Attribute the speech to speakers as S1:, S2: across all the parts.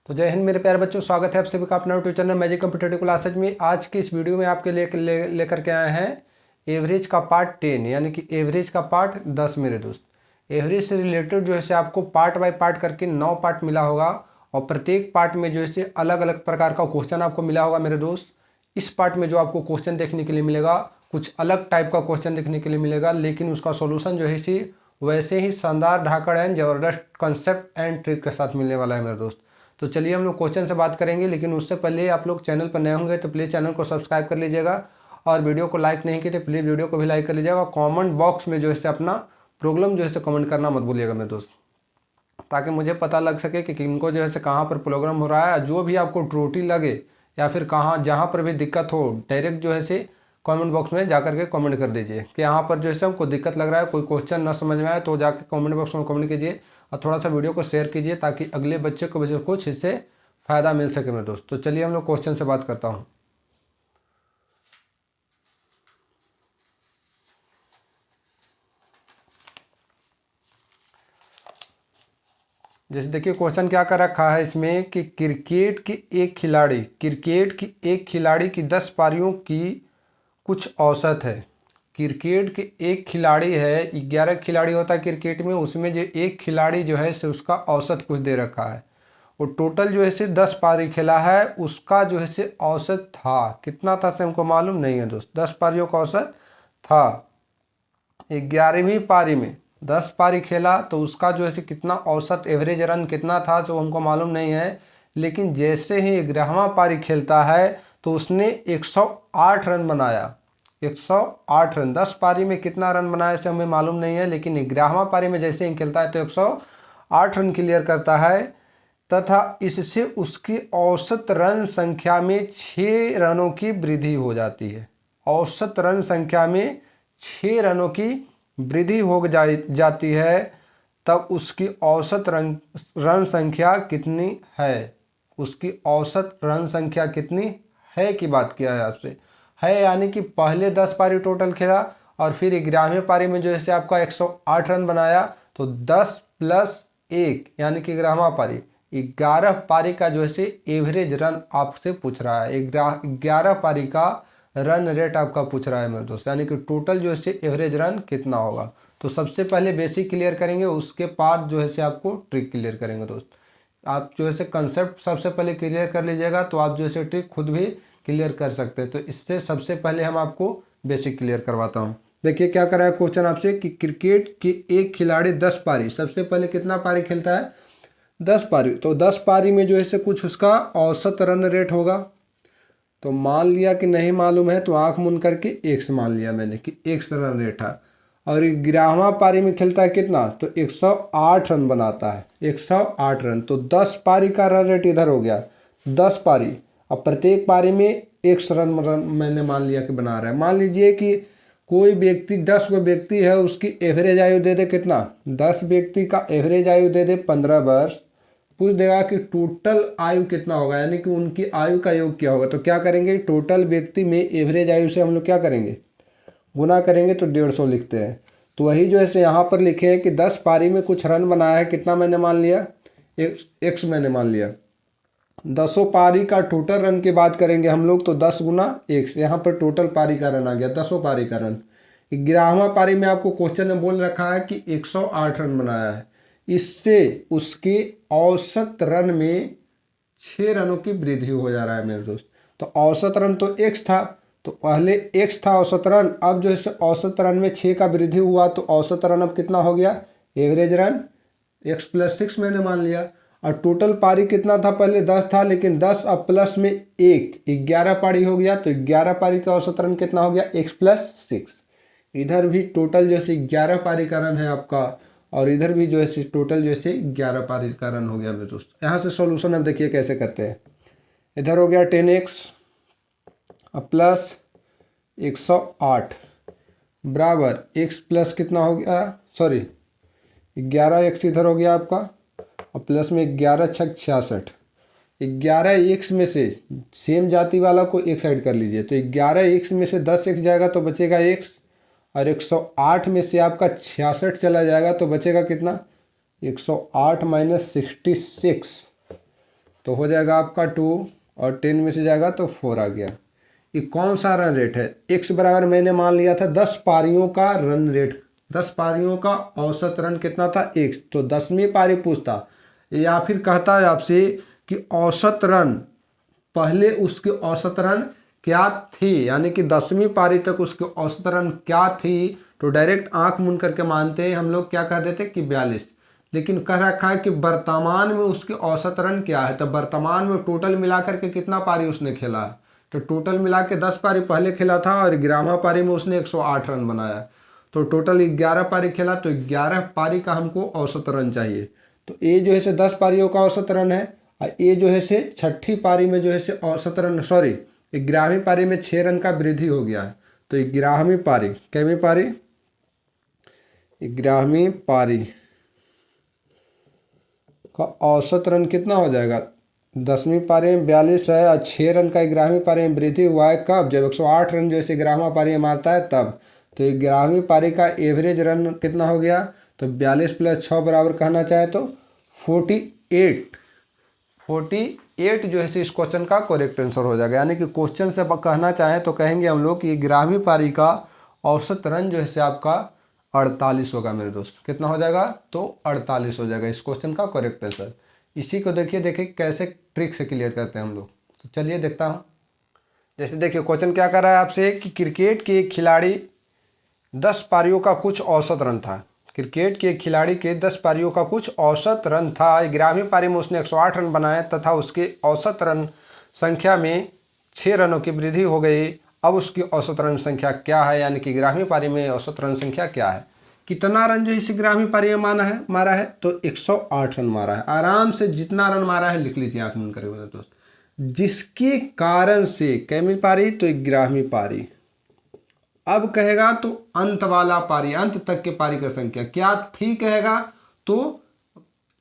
S1: तो जय हिंद मेरे प्यारे बच्चों, स्वागत है आप सभी का अपना यूट्यूब चैनल मैजिक कंप्यूटेटिव क्लासेज में। आज की इस वीडियो में आपके लेकर के आए हैं एवरेज का पार्ट 10, यानी कि एवरेज का पार्ट 10 मेरे दोस्त। एवरेज से रिलेटेड जो है से आपको पार्ट बाय पार्ट करके 9 पार्ट मिला होगा और प्रत्येक पार्ट में जो है से अलग अलग प्रकार का क्वेश्चन आपको मिला होगा मेरे दोस्त। इस पार्ट में जो आपको क्वेश्चन देखने के लिए मिलेगा, कुछ अलग टाइप का क्वेश्चन देखने के लिए मिलेगा, लेकिन उसका सोल्यूशन जो है सी वैसे ही शानदार धाकड़ एंड जबरदस्त कॉन्सेप्ट एंड ट्रिक के साथ मिलने वाला है मेरे दोस्त। तो चलिए हम लोग क्वेश्चन से बात करेंगे, लेकिन उससे पहले आप लोग चैनल पर नए होंगे तो प्लीज़ चैनल को सब्सक्राइब कर लीजिएगा और वीडियो को लाइक नहीं किए तो प्लीज़ वीडियो को भी लाइक कर लीजिएगा। कमेंट बॉक्स में जो है अपना प्रॉब्लम जो है कमेंट करना मत भूलिएगा मेरे दोस्त, ताकि मुझे पता लग सके कि किनको जो है कहाँ पर प्रॉब्लम हो रहा है। जो भी आपको त्रुटि लगे या फिर कहाँ जहाँ पर भी दिक्कत हो, डायरेक्ट जो है से कमेंट बॉक्स में जाकर के कमेंट कर दीजिए कि यहाँ पर जो है हमको दिक्कत लग रहा है, कोई क्वेश्चन ना समझ में आए तो जाकर कमेंट बॉक्स में कमेंट कीजिए और थोड़ा सा वीडियो को शेयर कीजिए ताकि अगले बच्चे को भी कुछ इससे फ़ायदा मिल सके मेरे दोस्त। तो चलिए हम लोग क्वेश्चन से बात करता हूँ। जैसे देखिए क्वेश्चन क्या कर रखा है इसमें कि क्रिकेट की एक खिलाड़ी की 10 पारियों की कुछ औसत है। क्रिकेट के एक खिलाड़ी है, 11 खिलाड़ी होता है क्रिकेट में, उसमें जो एक खिलाड़ी जो है से उसका औसत कुछ दे रखा है और टोटल जो है से 10 पारी खेला है, उसका जो है से औसत था कितना था से हमको मालूम नहीं है दोस्त। 10 पारियों का औसत था, 11वीं पारी में 10 पारी खेला तो उसका जो है से कितना औसत एवरेज रन कितना था सो हमको मालूम नहीं है। लेकिन जैसे ही 11वां पारी खेलता है तो उसने 108 रन बनाया। 108 रन, 10 पारी में कितना रन बनाया से हमें मालूम नहीं है, लेकिन 11वां पारी में जैसे ही खेलता है तो 108 रन क्लियर करता है तथा इससे उसकी औसत रन संख्या में 6 रनों की वृद्धि हो जाती है। औसत रन संख्या में 6 रनों की वृद्धि हो जाती है, तब उसकी औसत रन संख्या कितनी है। उसकी औसत रन संख्या कितनी है की बात किया है आपसे, है यानी कि पहले 10 पारी टोटल खेला और फिर 11वीं पारी में जो है आपका 108 रन बनाया, तो 10 प्लस 1 यानी कि 11वां पारी, 11 पारी का जो है एवरेज रन आपसे पूछ रहा है। 11 पारी का रन रेट आपका पूछ रहा है मेरे दोस्त, यानी कि टोटल जो है एवरेज रन कितना होगा। तो सबसे पहले बेसिक क्लियर करेंगे, उसके बाद जो है आपको ट्रिक क्लियर करेंगे दोस्त। आप जो है कंसेप्ट सबसे पहले क्लियर कर लीजिएगा तो आप जो है ट्रिक खुद भी क्लियर कर सकते हैं। तो इससे सबसे पहले हम आपको बेसिक क्लियर करवाता हूँ। देखिए क्या कर रहा है क्वेश्चन आपसे कि क्रिकेट की एक खिलाड़ी 10 पारी, सबसे पहले कितना पारी खेलता है 10 पारी, तो 10 पारी में जो है कुछ उसका औसत रन रेट होगा। तो मान लिया कि नहीं मालूम है तो आंख मूंद करके एक्स मान लिया मैंने कि एक्स रन रेट है। और 11वां पारी में खेलता है कितना, तो 108 रन बनाता है, 108 रन। तो 10 पारी का रन रेट इधर हो गया 10 पारी। अब प्रत्येक पारी में 1 रन मैंने मान लिया कि बना रहा है। मान लीजिए कि कोई व्यक्ति 10 गो व्यक्ति है, उसकी एवरेज आयु दे दे कितना, 10 व्यक्ति का एवरेज आयु दे दे 15 वर्ष। पूछ देगा कि टोटल आयु कितना होगा, यानी कि उनकी आयु का योग क्या होगा। तो क्या करेंगे, टोटल व्यक्ति में एवरेज आयु से हम लोग क्या करेंगे, गुना करेंगे तो 150 लिखते हैं। तो वही जो है यहाँ पर लिखे हैं कि 10 पारी में कुछ रन बनाया है, कितना मैंने मान लिया, एक्स मैंने मान लिया। 10 पारी का टोटल रन की बात करेंगे हम लोग तो 10 गुना एक्स, यहाँ पर टोटल पारी का रन आ गया, 10 पारी का रन। 11वां पारी में आपको क्वेश्चन में बोल रखा है कि 108 रन बनाया है, इससे उसके औसत रन में 6 रनों की वृद्धि हो जा रहा है मेरे दोस्त। तो औसत रन तो एक्स था, तो पहले एक्स था औसत रन, अब जो है औसत रन में 6 का वृद्धि हुआ तो औसत रन अब कितना हो गया, एवरेज रन एक्स प्लस 6 मैंने मान लिया। और टोटल पारी कितना था, पहले 10 था, लेकिन 10 अब प्लस में 1, 11 पारी हो गया। तो 11 पारी का औसत रन कितना हो गया, एक्स प्लस 6। इधर भी टोटल जैसे 11 पारी का रन है आपका, और इधर भी जो है टोटल जैसे 11 पारी का रन हो गया मेरे दोस्त। यहाँ से सॉल्यूशन अब देखिए कैसे करते हैं। इधर हो गया 10x प्लस 108 बराबर x प्लस कितना हो गया, सॉरी 11x इधर हो गया आपका, और प्लस में 11 छक 66। 11x में से सेम जाति वाला को एक साइड कर लीजिए, तो 11x में से 10x जाएगा तो बचेगा x, और 108 में से आपका 66 चला जाएगा तो बचेगा कितना, 108 माइनस 66 तो हो जाएगा आपका 2 और 10 में से जाएगा तो 4 आ गया। ये कौन सा रन रेट है? x बराबर मैंने मान लिया था 10 पारियों का रन रेट, 10 पारियों का औसत रन कितना था? x। तो 10वीं पारी पूछता या फिर कहता है आपसे कि औसत रन, पहले उसके औसत रन क्या थी, यानी कि 10वीं पारी तक उसके औसत रन क्या थी, तो डायरेक्ट आंख मूंद करके मानते हैं हम लोग, क्या कह देते कि 42। लेकिन कह रखा है कि वर्तमान में उसके औसत रन क्या है, तो वर्तमान में टोटल मिलाकर के कितना पारी उसने खेला है, तो टोटल मिला के 10 पारी पहले खेला था और 11वां पारी में उसने 108 रन बनाया, तो टोटल 11 पारी खेला, तो 11 पारी का हमको औसत रन चाहिए। तो ये जो है से 10 पारियों का औसत रन है, और ये जो है से छठी पारी में जो है से औसत रन, सॉरी 11वीं पारी में 6 रन का वृद्धि हो गया है। तो 11वीं पारी, कैवीं पारी? 11वीं पारी का औसत रन कितना हो जाएगा? 10वीं पारी में 42 है और 6 रन का 11वीं पारी में वृद्धि हुआ है, कब? जब 108 रन जैसे 11वां पारी में मारता है तब। तो 11वीं पारी का एवरेज रन कितना हो गया? तो 42 + 6 बराबर कहना चाहे तो 48। 48 जो है इस क्वेश्चन का करेक्ट आंसर हो जाएगा। यानी कि क्वेश्चन से कहना चाहें तो कहेंगे हम लोग कि 11वीं पारी का औसत रन जो है आपका 48 होगा मेरे दोस्त। कितना हो जाएगा? तो 48 हो जाएगा इस क्वेश्चन का करेक्ट आंसर। इसी को देखिए कैसे ट्रिक से क्लियर करते हैं हम लोग। तो चलिए देखता हूँ। जैसे देखिए क्वेश्चन क्या कर रहा है आपसे कि क्रिकेट के एक खिलाड़ी 10 पारियों का कुछ औसत रन था। क्रिकेट के एक खिलाड़ी के 10 पारियों का कुछ औसत रन था। 11वीं पारी में उसने 108 रन बनाए तथा उसके औसत रन संख्या में 6 रनों की वृद्धि हो गई। अब उसकी औसत रन संख्या क्या है, यानी कि 11वीं पारी में औसत रन संख्या क्या है? कितना रन जो इस 11वीं पारी में मारा है तो 108 रन मारा है। आराम से जितना रन मारा है लिख लीजिए आंख बंद करके दोस्त। जिसके कारण से कैवीं पारी? तो 11वीं पारी। अब कहेगा तो अंत वाला पारी, अंत तक के पारी का संख्या क्या थी कहेगा, तो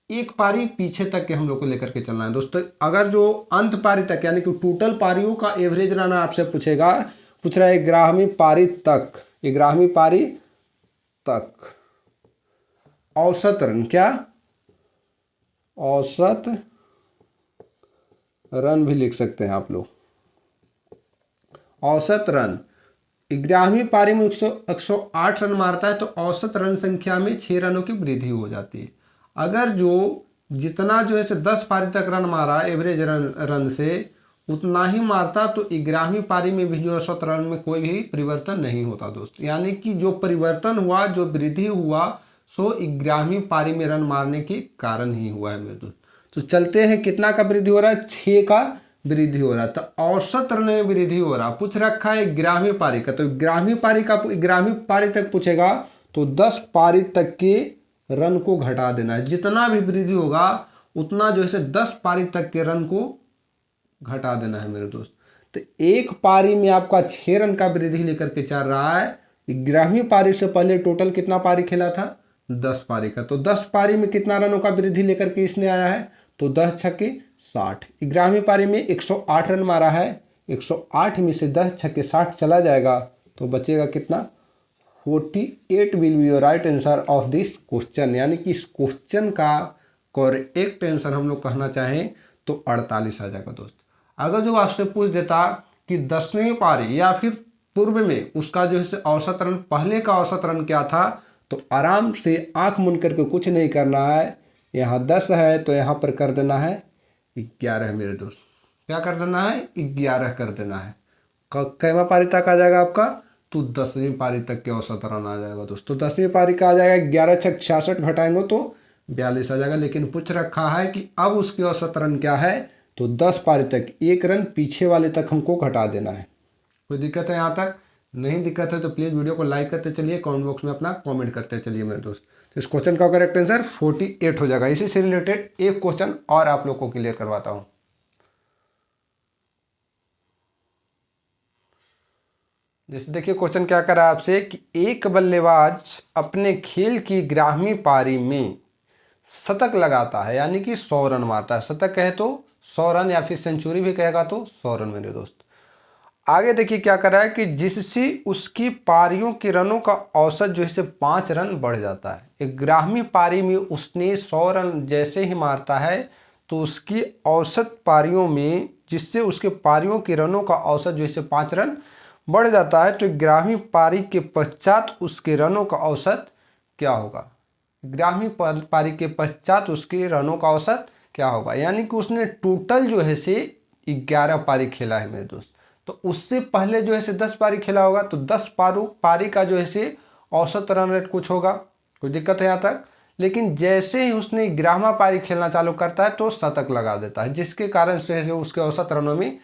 S1: एक पारी पीछे तक के हम लोग को लेकर के चलना है दोस्तों। अगर जो अंत पारी तक यानी कि टोटल पारियों का एवरेज रन आपसे पूछेगा, पूछ रहा है 11वीं पारी तक, 11वीं पारी तक औसत रन, क्या? औसत रन भी लिख सकते हैं आप लोग। औसत रन 11वीं पारी में 108 रन मारता है तो औसत रन संख्या में 6 रनों की वृद्धि हो जाती है। अगर जो जितना जो है 10 पारी तक रन मारा एवरेज रन से उतना ही मारता तो 11वीं पारी में भी जो औसत रन में कोई भी परिवर्तन नहीं होता दोस्त। यानी कि जो परिवर्तन हुआ, जो वृद्धि हुआ, सो 11वीं पारी में रन मारने के कारण ही हुआ है मेरे दोस्त। तो चलते हैं, कितना का वृद्धि हो रहा है? 6 का वृद्धि हो रहा है। तो औसत रन में वृद्धि हो रहा, पूछ रखा है 11वीं पारी का, तो 11वीं पारी का 11वीं पारी तक पूछेगा तो 10 पारी तक के रन को घटा देना है। जितना भी वृद्धि होगा उतना जो है 10 पारी तक के रन को घटा देना है मेरे दोस्त। तो एक पारी में आपका 6 रन का वृद्धि लेकर के चल रहा है। 11वीं पारी से पहले टोटल कितना पारी खेला था? 10 पारी का। तो 10 पारी में कितना रनों का वृद्धि लेकर के इसने आया है? तो 10 छक्के 60। 11वीं पारी में 108 रन मारा है, 108 में से 10 छक्के 60 चला जाएगा तो बचेगा कितना? 48 will be your right answer of this question. यानी कि इस क्वेश्चन का करेक्ट आंसर हम लोग कहना चाहें तो 48 आ जाएगा दोस्त। अगर जो आपसे पूछ देता कि 10वीं पारी या फिर पूर्व में उसका जो है औसत रन, पहले का औसत रन क्या था, तो आराम से आंख मूंद करके कुछ नहीं करना है। यहाँ 10 है तो यहाँ पर कर देना है 11 मेरे दोस्त। क्या कर देना है? 11 कर देना है। कैवा पारी तक आ जाएगा आपका? तो 10वीं पारी तक के औसत रन आ जाएगा दोस्त। तो 10वीं पारी का आ जाएगा 11 छक 66 घटाएंगे तो 42 आ जाएगा। लेकिन पूछ रखा है कि अब उसकी औसत रन क्या है, तो 10 पारी तक 1 रन पीछे वाले तक हमको घटा देना है। कोई दिक्कत है यहाँ तक? नहीं दिक्कत है तो प्लीज़ वीडियो को लाइक करते चलिए, कमेंट बॉक्स में अपना कमेंट करते चलिए मेरे दोस्त। तो इस क्वेश्चन का करेक्ट आंसर 48 हो जाएगा। इसी से रिलेटेड एक क्वेश्चन और आप लोग को क्लियर करवाता हूँ। जैसे देखिए क्वेश्चन क्या कर रहा है आपसे कि एक बल्लेबाज अपने खेल की 11वीं पारी में शतक लगाता है, यानी कि 100 रन मारता है। शतक कहे तो 100 रन या फिर सेंचुरी भी कहेगा तो 100 रन मेरे दोस्त। आगे देखिए क्या कर रहा है कि जिससे उसकी पारियों के रनों का औसत जो है 5 रन बढ़ जाता है। 11वीं पारी में उसने 100 रन जैसे ही मारता है तो उसकी औसत पारियों में, जिससे उसके पारियों के रनों का औसत जैसे 5 रन बढ़ जाता है, तो 11वीं पारी के पश्चात उसके रनों का औसत क्या होगा? 11वीं पारी के पश्चात उसके रनों का औसत क्या होगा? यानी कि उसने टोटल जो है से 11 पारी खेला है मेरे दोस्त। तो उससे पहले जो है से 10 पारी खेला होगा, तो 10 पारी का जो है से औसत रन रेट कुछ होगा। कोई दिक्कत है यहाँ तक? लेकिन जैसे ही उसने 11वां पारी खेलना चालू करता है तो शतक लगा देता है, जिसके कारण से उसके औसत रनों में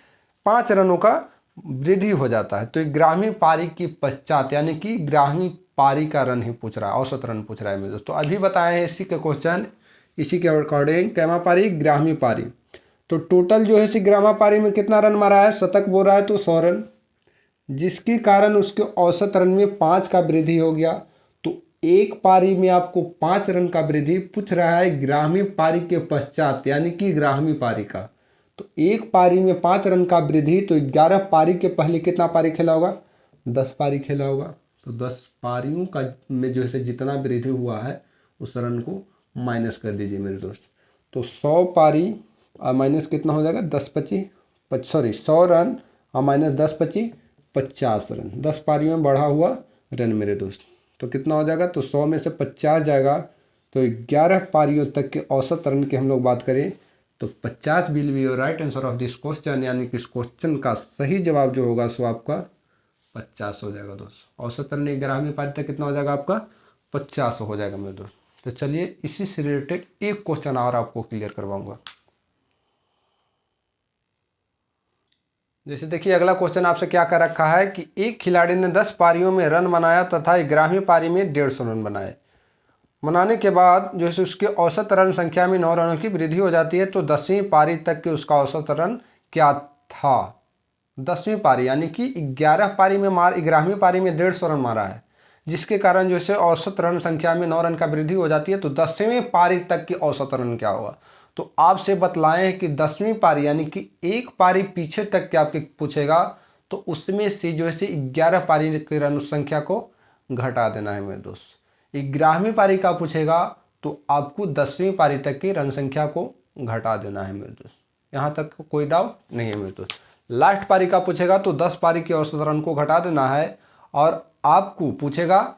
S1: 5 रनों का वृद्धि हो जाता है। तो 11वीं पारी के पश्चात, यानी कि 11वीं पारी का रन ही पूछ रहा है, औसत रन पूछ रहा है मेरे दोस्तों। अभी बताए हैं इसी के क्वेश्चन, इसी के अकॉर्डिंग। कैमा पारी? 11वीं पारी। तो टोटल जो है इसी 11वां पारी में कितना रन मारा है? शतक बोल रहा है, तो 100 रन, जिसके कारण उसके औसत रन में 5 का वृद्धि हो गया। तो एक पारी में आपको 5 रन का वृद्धि पूछ रहा है 11वीं पारी के पश्चात, यानी कि 11वीं पारी का। तो एक पारी में 5 रन का वृद्धि, तो 11 पारी के पहले कितना पारी खेला होगा? 10 पारी खेला होगा। तो 10 पारियों का में जो है जितना वृद्धि हुआ है उस रन को माइनस कर दीजिए मेरे दोस्त। तो 100 पारी और माइनस कितना हो जाएगा? 10 25, सॉरी 100 रन और माइनस 10 25 50 रन। 10 पारियों में बढ़ा हुआ रन मेरे दोस्त। तो कितना हो जाएगा? तो 100 में से 50 जाएगा, तो 11 पारियों तक के औसत रन की हम लोग बात करें तो 50 will be your right answer of this question. यानी कि इस क्वेश्चन का सही जवाब जो होगा सो आपका 50 हो जाएगा दोस्त। औसत रन 11वीं पारी तक कितना हो जाएगा आपका? 50 हो जाएगा मेरे दोस्त। तो चलिए इसी से रिलेटेड एक क्वेश्चन और आपको क्लियर करवाऊंगा। जैसे देखिए अगला क्वेश्चन आपसे क्या कर रखा है कि एक खिलाड़ी ने 10 पारियों में रन बनाया तथा 11वीं पारी में 150 रन बनाए। बनाने के बाद जो है उसके औसत रन संख्या में 9 रनों की वृद्धि हो जाती है। तो 10वीं पारी तक के उसका औसत रन क्या था? 10वीं पारी यानी कि 11 पारी में 11वीं पारी में 150 रन मारा है, जिसके कारण जो है औसत रन संख्या में 9 रन का वृद्धि हो जाती है। तो 10वीं पारी तक की औसत रन क्या होगा? तो आपसे बतलाएं हैं कि 10वीं पारी यानी कि एक पारी पीछे तक के आपके पूछेगा, तो उसमें से जो है 11 पारी के रन संख्या को घटा देना है मेरे दोस्त। 11वीं पारी का पूछेगा तो आपको 10वीं पारी तक की रन संख्या को घटा देना है मेरे दोस्त। यहाँ तक कोई डाउट नहीं है मेरे दोस्त। लास्ट पारी का पूछेगा तो 10 पारी के औसत रन को घटा देना है, और आपको पूछेगा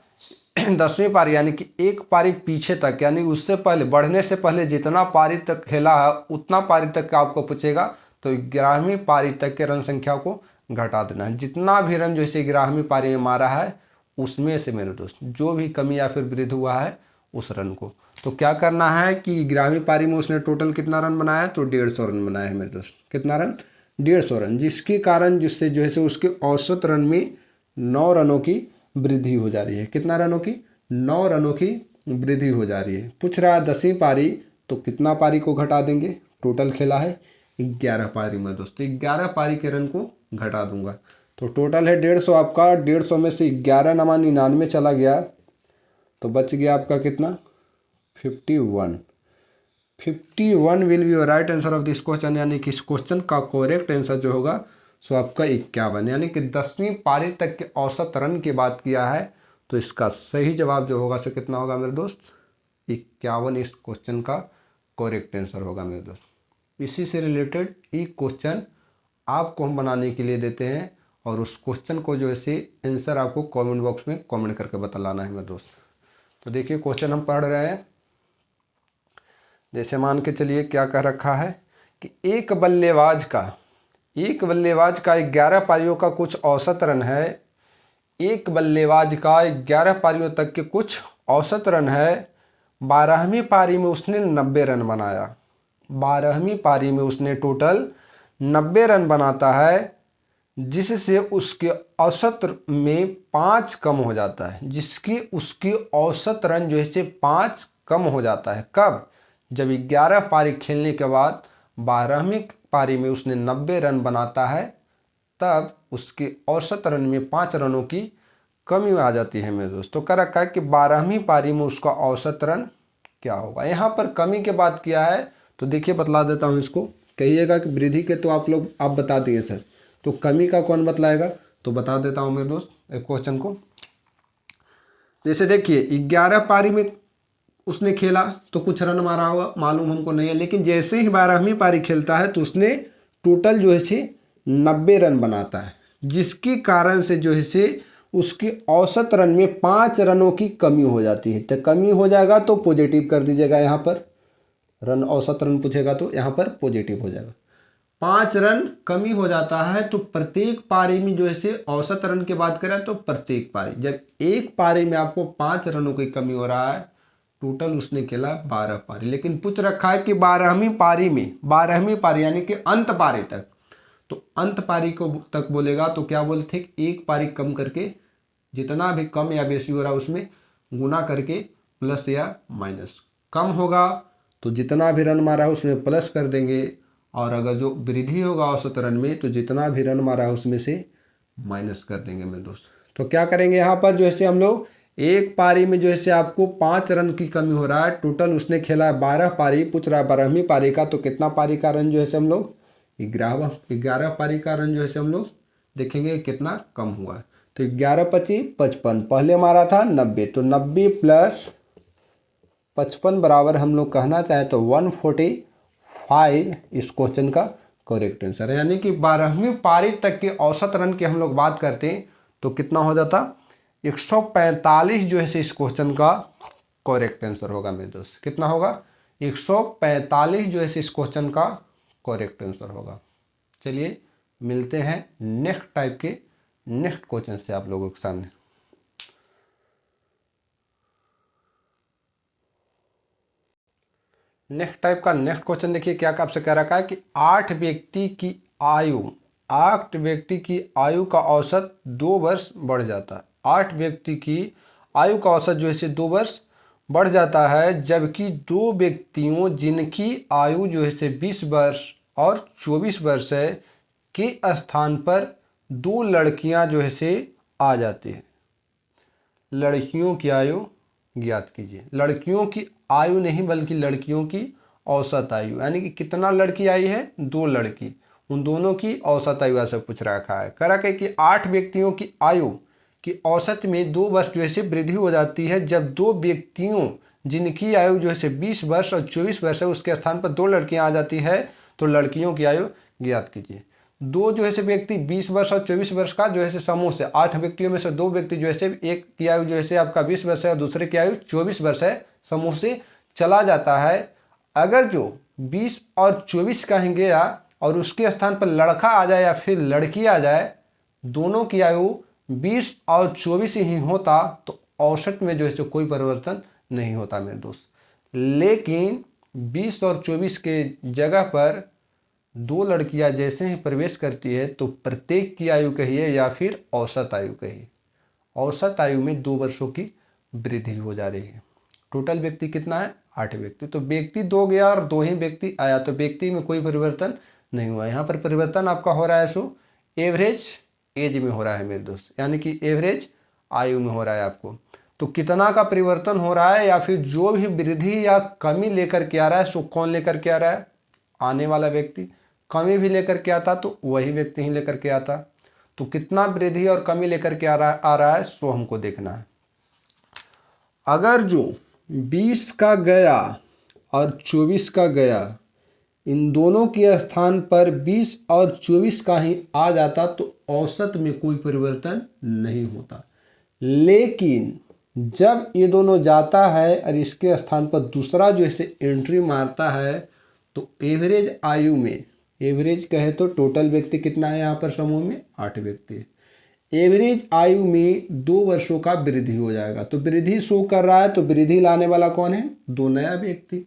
S1: 10वीं पारी यानी कि एक पारी पीछे तक, यानी उससे पहले बढ़ने से पहले जितना पारी तक खेला है उतना पारी तक का आपको पूछेगा। तो 11वीं पारी तक के रन संख्या को घटा देना है। जितना भी रन जो इसे 11वीं पारी में मारा है उसमें से मेरे दोस्त जो भी कमी या फिर वृद्धि हुआ है उस रन को। तो क्या करना है कि 11वीं पारी में उसने टोटल कितना रन बनाया? तो 150 रन बनाया है मेरे दोस्त। कितना रन? 150 रन, जिसके कारण जिससे जो है उसके औसत रन में 9 रनों की वृद्धि हो जा रही है। कितना रनों की? 9 रनों की वृद्धि हो जा रही है। पूछ रहा है 10वीं पारी, तो कितना पारी को घटा देंगे? टोटल खेला है 11 पारी में दोस्तों, 11 पारी के रन को घटा दूंगा। तो टोटल है 150 आपका। 150 में से 11 नमा 99 चला गया, तो बच गया आपका कितना? 51। 51 will be your right answer of this question. यानी कि इस क्वेश्चन का करेक्ट आंसर जो होगा सो आपका 51। यानी कि 10वीं पारी तक के औसत रन की बात किया है, तो इसका सही जवाब जो होगा सो कितना होगा मेरे दोस्त? 51 इस क्वेश्चन का करेक्ट आंसर होगा मेरे दोस्त। इसी से रिलेटेड एक क्वेश्चन आपको हम बनाने के लिए देते हैं, और उस क्वेश्चन को जो है आंसर आपको कमेंट बॉक्स में कमेंट करके बतलाना है मेरे दोस्त। तो देखिए क्वेश्चन हम पढ़ रहे हैं। जैसे मान के चलिए क्या कह रखा है कि एक बल्लेबाज का 11 पारियों का कुछ औसत रन है। एक बल्लेबाज का 11 पारियों तक के कुछ औसत रन है। 12वीं पारी में उसने 90 रन बनाया। 12वीं पारी में उसने टोटल 90 रन बनाता है, जिससे उसके औसत में 5 कम हो जाता है। जिसकी उसकी औसत रन जो है 5 कम हो जाता है। कब? जब 11 पारी खेलने के बाद 12वीं पारी में उसने 90 रन बनाता है, तब उसके औसत रन में 5 रनों की कमी आ जाती है मेरे दोस्त। तो कह रखा है कि 12वीं पारी में उसका औसत रन क्या होगा। यहाँ पर कमी की बात किया है, तो देखिए बतला देता हूँ इसको। कहिएगा कि वृद्धि के तो आप बता दिए सर, तो कमी का कौन बतलाएगा? तो बता देता हूँ मेरे दोस्त एक क्वेश्चन को। जैसे देखिए 11 पारी में उसने खेला तो कुछ रन मारा होगा, मालूम हमको नहीं है, लेकिन जैसे ही 12वीं पारी खेलता है तो उसने टोटल जो है से 90 रन बनाता है, जिसके कारण से जो है से उसकी औसत रन में 5 रनों की कमी हो जाती है। तो कमी हो जाएगा तो पॉजिटिव कर दीजिएगा, यहाँ पर रन औसत रन पूछेगा तो यहाँ पर पॉजिटिव हो जाएगा। 5 रन कमी हो जाता है तो प्रत्येक पारी में जो है औसत रन की बात करें तो प्रत्येक पारी, जब एक पारी में आपको 5 रनों की कमी हो रहा है, टोटल उसने खेला 12 पारी, लेकिन पूछ रखा है कि 12वीं पारी में, 12वीं पारी यानी कि अंत पारी तक, तो अंत पारी को तक बोलेगा तो क्या बोलते थे, एक पारी कम करके जितना भी कम या बेसी हो रहा है उसमें गुना करके प्लस या माइनस, कम होगा तो जितना भी रन मारा है उसमें प्लस कर देंगे, और अगर जो वृद्धि होगा औसत रन में तो जितना भी रन मारा है उसमें से माइनस कर देंगे मेरे दोस्त। तो क्या करेंगे यहाँ पर जो है हम लोग, एक पारी में जो है आपको 5 रन की कमी हो रहा है, टोटल उसने खेला है 12 पारी, पूछ रहा है 12वीं पारी का, तो कितना पारी का रन जो है हम लोग 11 पारी का रन जो है हम लोग देखेंगे कितना कम हुआ है। तो 11 25 55, पहले मारा था 90, तो 90 प्लस 55 बराबर हम लोग कहना चाहे तो 145 इस क्वेश्चन का करेक्ट आंसर है। यानी कि 12वीं पारी तक के औसत रन की हम लोग बात करते हैं तो कितना हो जाता, 145 जो है इस क्वेश्चन का करेक्ट आंसर होगा मेरे दोस्त। कितना होगा, 145 जो है इस क्वेश्चन का करेक्ट आंसर होगा। चलिए मिलते हैं नेक्स्ट टाइप के नेक्स्ट क्वेश्चन से आप लोगों के सामने। नेक्स्ट टाइप का नेक्स्ट क्वेश्चन देखिए क्या आपसे कह रखा है कि 8 व्यक्ति की आयु का औसत 2 वर्ष बढ़ जाता है। 8 व्यक्ति की आयु का औसत जो है 2 वर्ष बढ़ जाता है, जबकि 2 व्यक्तियों जिनकी आयु जो है 20 वर्ष और 24 वर्ष है के स्थान पर 2 लड़कियां जो है आ जाती है। लड़कियों की आयु ज्ञात कीजिए। लड़कियों की आयु नहीं बल्कि लड़कियों की औसत आयु, यानी कि कितना लड़की आई है, 2 लड़की, उन दोनों की औसत आयु ऐसा पूछ रखा है। कह रखा है कि 8 व्यक्तियों की आयु की औसत में 2 वर्ष जो है वृद्धि हो जाती है, जब 2 व्यक्तियों जिनकी आयु जो है 20 वर्ष और 24 वर्ष है उसके स्थान पर 2 लड़कियां आ जाती है, तो लड़कियों की आयु ज्ञात कीजिए। 2 जो है व्यक्ति 20 वर्ष और 24 वर्ष का जो है समूह से, 8 व्यक्तियों में से 2 व्यक्ति जो है, एक की आयु जो है आपका 20 वर्ष है और दूसरे की आयु 24 वर्ष है, समूह से चला जाता है। अगर जो 20 और 24 का ही गया और उसके स्थान पर लड़का आ जाए या फिर लड़की आ जाए, दोनों की आयु 20 और 24 ही होता तो औसत में जो है कोई परिवर्तन नहीं होता मेरे दोस्त। लेकिन 20 और 24 के जगह पर 2 लड़कियां जैसे ही प्रवेश करती है तो प्रत्येक की आयु कहिए या फिर औसत आयु कहिए, औसत आयु में 2 वर्षों की वृद्धि हो जा रही है। टोटल व्यक्ति कितना है, 8 व्यक्ति, तो व्यक्ति 2 गया और 2 ही व्यक्ति आया, तो व्यक्ति में कोई परिवर्तन नहीं हुआ। यहाँ पर परिवर्तन आपका हो रहा है सो एवरेज एज में हो रहा है मेरे दोस्त, यानी कि एवरेज आयु में हो रहा है आपको। तो कितना का परिवर्तन हो रहा है या फिर जो भी वृद्धि या कमी लेकर के आ रहा है सो कौन लेकर के आ रहा है, आने वाला व्यक्ति। कमी भी लेकर के आता तो वही व्यक्ति ही लेकर के आता। तो कितना वृद्धि और कमी लेकर के आ रहा है सो हमको देखना है। अगर जो 20 का गया और 24 का गया, इन दोनों के स्थान पर 20 और 24 का ही आ जाता तो औसत में कोई परिवर्तन नहीं होता। लेकिन जब ये दोनों जाता है और इसके स्थान पर दूसरा जो इसे एंट्री मारता है तो एवरेज आयु में, एवरेज कहे तो टोटल व्यक्ति कितना है यहाँ पर समूह में, 8 व्यक्ति है, एवरेज आयु में 2 वर्षों का वृद्धि हो जाएगा। तो वृद्धि शो कर रहा है तो वृद्धि लाने वाला कौन है, 2 नया व्यक्ति।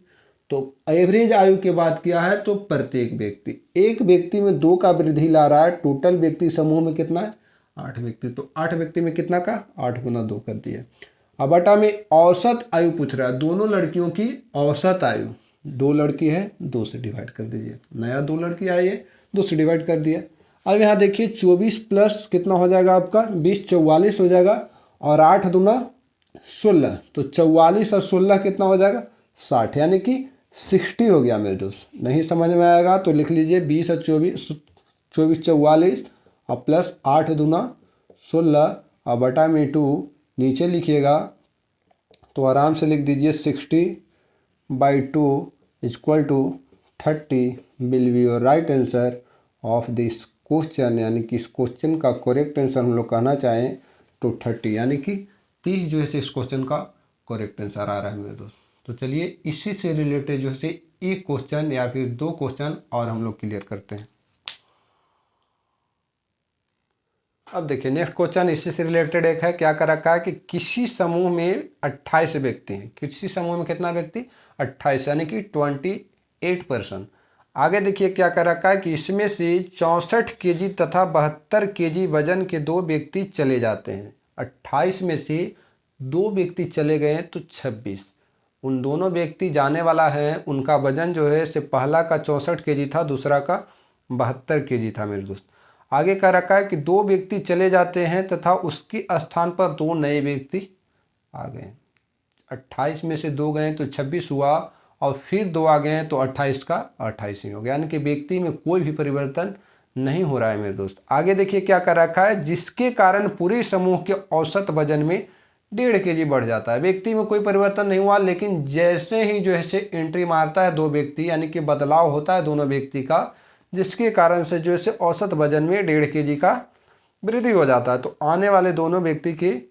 S1: तो एवरेज आयु की बात किया है तो प्रत्येक व्यक्ति, एक व्यक्ति में 2 का वृद्धि ला रहा है, टोटल व्यक्ति समूह में कितना है, 8 व्यक्ति। तो 8 व्यक्ति में कितना का, 8 गुना 2 कर दिया। अब बटा में औसत आयु पूछ रहा है, दोनों लड़कियों की औसत आयु, 2 लड़की है 2 से डिवाइड कर दीजिए, नया 2 लड़की आई है 2 से डिवाइड कर दिया। अब यहाँ देखिए 24 प्लस कितना हो जाएगा आपका 20, 44 हो जाएगा, और 8 दूना 16, तो 44 और 16 कितना हो जाएगा 60, यानी कि 60 हो गया मेरे दोस्त। नहीं समझ में आएगा तो लिख लीजिए 20 और 24, 44 और प्लस 8 दूना 16 और बटा में 2, नीचे लिखिएगा तो आराम से लिख दीजिए 60/2 equal to 30 will be your right answer of this question. यानी कि इस क्वेश्चन का करेक्ट आंसर हम लोग कहना चाहें तो 30, यानी कि 30 जो है इस क्वेश्चन का करेक्ट आंसर आ रहा है मेरे दोस्त। तो चलिए इसी से रिलेटेड जो है एक क्वेश्चन या फिर 2 क्वेश्चन और हम लोग क्लियर करते हैं। अब देखिए नेक्स्ट क्वेश्चन इसी से रिलेटेड एक है। क्या कर रखा है कि किसी समूह में 28 व्यक्ति हैं। किसी समूह में कितना व्यक्ति? 28, यानी कि 28%। आगे देखिए क्या कर रखा है कि इसमें से 64 केजी तथा 72 केजी वजन के 2 व्यक्ति चले जाते हैं। 28 में से 2 व्यक्ति चले गए तो 26। उन दोनों व्यक्ति जाने वाला है, उनका वजन जो है से पहला का 64 केजी था, दूसरा का 72 केजी था मेरे दोस्त। आगे कह रखा है कि 2 व्यक्ति चले जाते हैं तथा उसके स्थान पर 2 नए व्यक्ति आ गए। 28 में से 2 गए तो 26 हुआ और फिर 2 आ गए तो 28 का 28 ही हो गया, यानी कि व्यक्ति में कोई भी परिवर्तन नहीं हो रहा है मेरे दोस्त। आगे देखिए क्या कर रखा है, जिसके कारण पूरे समूह के औसत वजन में 1.5 केजी बढ़ जाता है। व्यक्ति में कोई परिवर्तन नहीं हुआ, लेकिन जैसे ही जो है एंट्री मारता है 2 व्यक्ति, यानी कि बदलाव होता है दोनों व्यक्ति का, जिसके कारण से जो है औसत वजन में 1.5 केजी का वृद्धि हो जाता है। तो आने वाले दोनों व्यक्ति के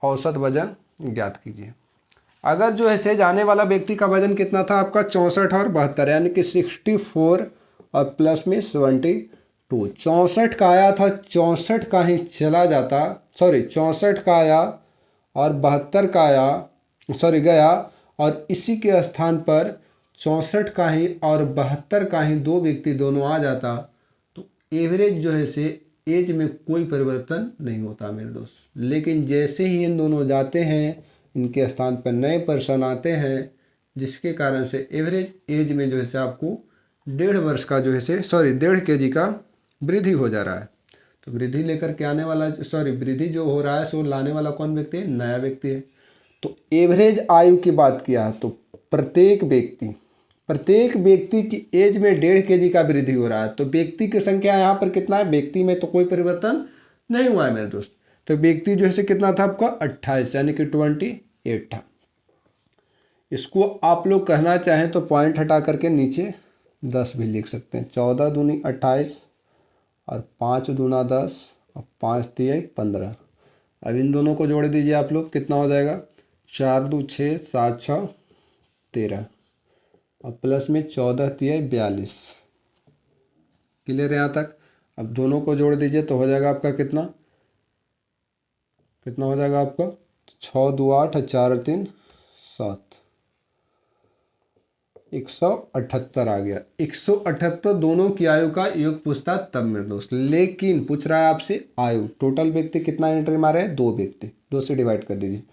S1: औसत वजन ज्ञात कीजिए। अगर जो है जाने वाला व्यक्ति का वजन कितना था आपका 64 और 72, यानी कि 64 और प्लस में 72। 64 का आया था, 64 का ही चला जाता, 64 का आया और 72 का आया, गया, और इसी के स्थान पर 64 का ही और 72 का ही 2 व्यक्ति दोनों आ जाता, तो एवरेज जो है से एज में कोई परिवर्तन नहीं होता मेरे दोस्त। लेकिन जैसे ही इन दोनों जाते हैं, इनके स्थान पर नए पर्सन आते हैं, जिसके कारण से एवरेज एज में जो है से आपको 1.5 वर्ष का जो है से 1.5 केजी का वृद्धि हो जा रहा है। तो वृद्धि लेकर के आने वाला वृद्धि जो हो रहा है सो लाने वाला कौन व्यक्ति है? नया व्यक्ति है। तो एवरेज आयु की बात किया तो प्रत्येक व्यक्ति की एज में 1.5 केजी का वृद्धि हो रहा है। तो व्यक्ति की संख्या यहाँ पर कितना है? व्यक्ति में तो कोई परिवर्तन नहीं हुआ है मेरे दोस्त। तो व्यक्ति जो है कितना था आपका? 28, यानी कि 28 था। इसको आप लोग कहना चाहें तो पॉइंट हटा करके नीचे 10 भी लिख सकते हैं। 14 दूनी 28 और 5 दूना 10 और 5 तिया 15। अब इन दोनों को जोड़ दीजिए आप लोग, कितना हो जाएगा? 4 2 6 7 6 13 और प्लस में 14 तिया 42। क्लियर है यहाँ तक? अब दोनों को जोड़ दीजिए तो हो जाएगा आपका कितना हो जाएगा आपका? 6 2 8 और 4 3 7, 178 आ गया। 178 दोनों की आयु का योग पूछता तब मेरे दोस्त। लेकिन पूछ रहा है आपसे आयु, टोटल व्यक्ति कितना एंट्री मारे हैं? 2 व्यक्ति, 2 से डिवाइड कर दीजिए।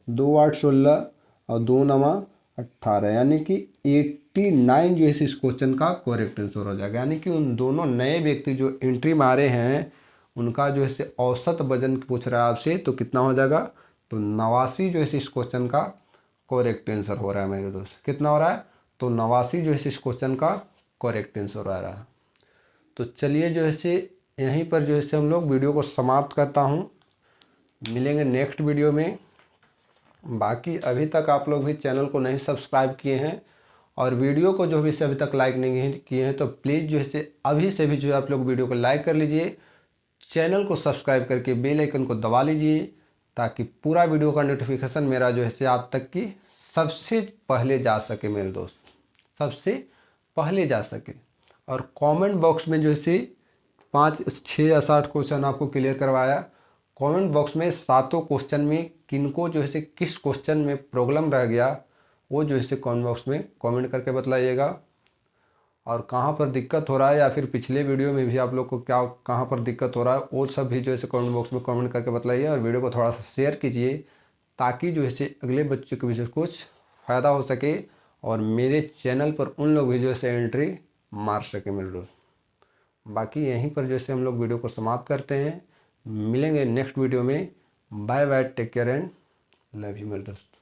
S1: 2 8 16 और 2 9 18, यानी कि 89 जो है इस क्वेश्चन का करेक्ट आंसर हो जाएगा। यानी कि उन दोनों नए व्यक्ति जो एंट्री मारे हैं, उनका जो है औसत वजन पूछ रहा है आपसे, तो कितना हो जाएगा? तो 89 जो है इस क्वेश्चन का करेक्ट आंसर हो रहा है मेरे दोस्त। कितना हो रहा है? तो 89 जो है इस क्वेश्चन का करेक्ट आंसर आ रहा है। तो चलिए जो है यहीं पर जो है हम लोग वीडियो को समाप्त करता हूँ। मिलेंगे नेक्स्ट वीडियो में। बाकी अभी तक आप लोग भी चैनल को नहीं सब्सक्राइब किए हैं और वीडियो को जो भी से अभी तक लाइक नहीं किए हैं, तो प्लीज़ जो है अभी से भी जो है आप लोग वीडियो को लाइक कर लीजिए, चैनल को सब्सक्राइब करके बेल आइकन को दबा लीजिए, ताकि पूरा वीडियो का नोटिफिकेशन मेरा जो है आप तक की सबसे पहले जा सके मेरे दोस्त, सबसे पहले जा सके। और कमेंट बॉक्स में जो है 5 6 या 7 क्वेश्चन आपको क्लियर करवाया। कमेंट बॉक्स में 7 क्वेश्चन में किनको जो है किस क्वेश्चन में प्रॉब्लम रह गया, वो जो है कमेंट बॉक्स में कमेंट करके बतलाइएगा। और कहाँ पर दिक्कत हो रहा है, या फिर पिछले वीडियो में भी आप लोग को क्या कहाँ पर दिक्कत हो रहा है, वो सब भी जो है कमेंट बॉक्स में कमेंट करके बतलाइए। और वीडियो को थोड़ा सा शेयर कीजिए, ताकि जो है अगले बच्चों को भी कुछ फ़ायदा हो सके और मेरे चैनल पर उन लोग भी जो है एंट्री मार सके मेरे दोस्त। बाकी यहीं पर जो है हम लोग वीडियो को समाप्त करते हैं। मिलेंगे नेक्स्ट वीडियो में। Bye bye, take care and love you मेरे दोस्त।